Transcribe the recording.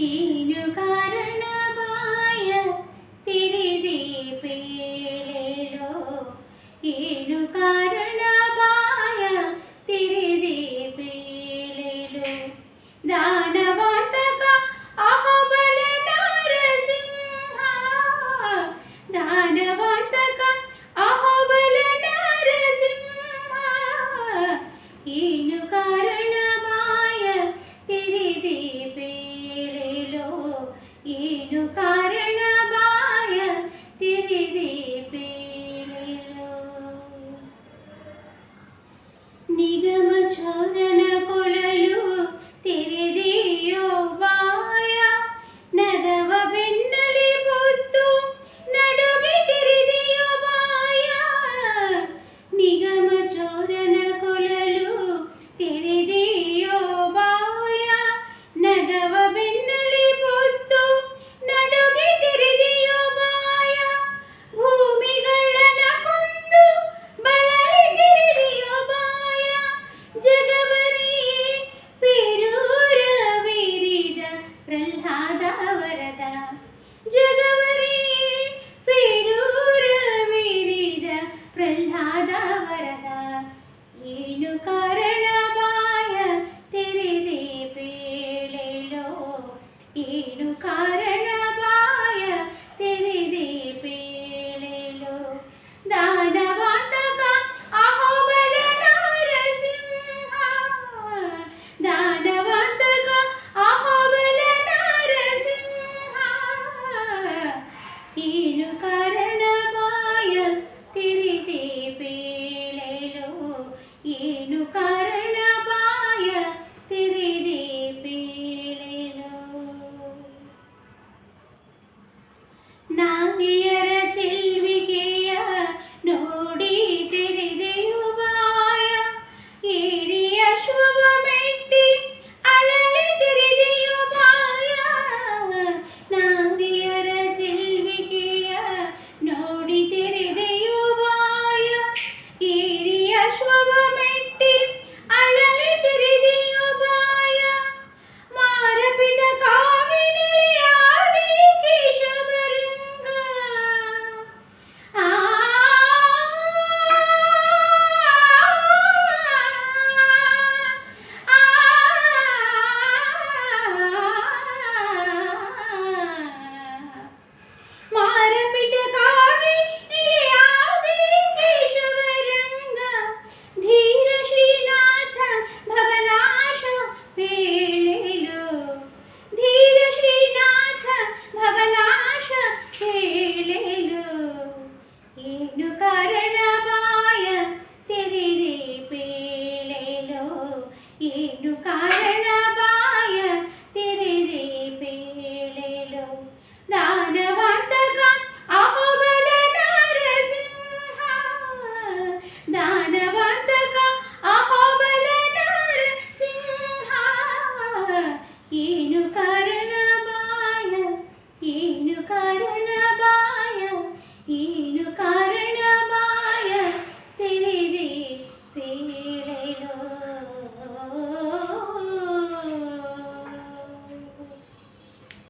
ಏನು ಕಾರಣವಾಯ ತಿರಿದಿ ಪೇಳೆಲೋ ಏನು ಕಾರಣವಾಯ ತಿರಿದಿ ಪೇಳೆಲೋ ದಾನವಾಂತಕ ಅಹಬಲ ನರಸಿಂಹ ದಾನವಾಂತಕ ಅಹಬಲ ನರಸಿಂಹ ಏನು ಕಾರಣವಾಯ ತಿರಿದಿ ಪೇಳೆಲೋ ಏನು ಕಾರಣವಾಯ ತಿರಿದಿ ಪೇಳೆಲೋ ನಿಗಮ ಚೋರನ ಕೊಳಲು ತೆರೆದೆಯೋ ಬಾಯ ನಗವ ಬೆನ್ನಲಿ ಹೊತ್ತು ನಡುಗೆ ತೆರೆದೆಯೋ ಬಾಯ ನಿಗಮ ಚೋರನ ಕೊಳಲು ತೆರೆದೆಯೋ ಬಾಯ ನಗವ ಬೆನ್ನಲಿ ಹೊತ್ತು ನಡುಗೆ ತೆರೆದೆಯೋ ಬಾಯ ಭೂಮಿಗಳನ್ನ ಕೊಂದು ಬಳಲಿ ತೆರೆದೆಯೋ ಬಾಯ ಜಗವರಿಯೇ ಪೇರೂರವಿರಿದ ಪ್ರಹ್ಲಾದ ವರದ ಜಗವರಿಯೇ ಪೇರೂರವಿರಿದ ಪ್ರಹ್ಲಾದ ವರದ ಏನು ಕಾರಣವಾಯ ತೆರೆದೆ ಪೇಳೆಲೋ ಏನು ಕಾರಣವಾಯ ತೆರೆದೆ ಪೇಳೆಲೋ ದಾನವಾಂತಕ ಅಹೋಬಲ ನರಸಿಂಹ ದಾನವಾಂತಕ ಅಹೋಬಲ ನರಸಿಂಹ ಏನು ಕಾರಣವಾಯ ತಿರಿದೆ ಪೇಳೆಲೋ ಏನು ಕಾರಣವಾಯ ತಿರಿದೆ ಪೇಳೆಲೋ ನಾರಿಯರ ಚೆಲ್ವಿಗೆಯ ನೋಡಿ ತೆರೆದೆಯೋ ಬಾಯ ಏರಿಯ ಶುಭ ಮೆಟ್ಟಿ ಅಳಲಿ ತೆರೆದೆಯೋ ಬಾಯ ನಾರಿಯರ ಚೆಲ್ವಿಗೆಯ ನೋಡಿ ತೆರೆದೆಯೋ ಬಾಯ ಏರಿಯ ಶುಭ ಮೆಟ್ಟಿ ಅಳಲಿ ತೆರೆದೆಯೋ ಬಾಯ ಮಾರಪಿತ ಕಾವಿನಲಿಯಾದಿ ಕೇಶವಲಿಂಗ ಆ ಮಾರಪಿಟ ಕಾವಿನಲಿಯಾದಿ ಕೇಶವರಂಗ ಧೀರ ಶ್ರೀನಾಥ ಭವನಾಶ ಪೇಳೆಲೋ ಧೀರ ಶ್ರೀನಾಥ ಭವನಾಶ ಪೇಳೆಲೋ ಏನು ಕಾರಣವಾಯ ತೆರೆದೆ ಪೇಳೆಲೋ ಏನು ಕಾರಣ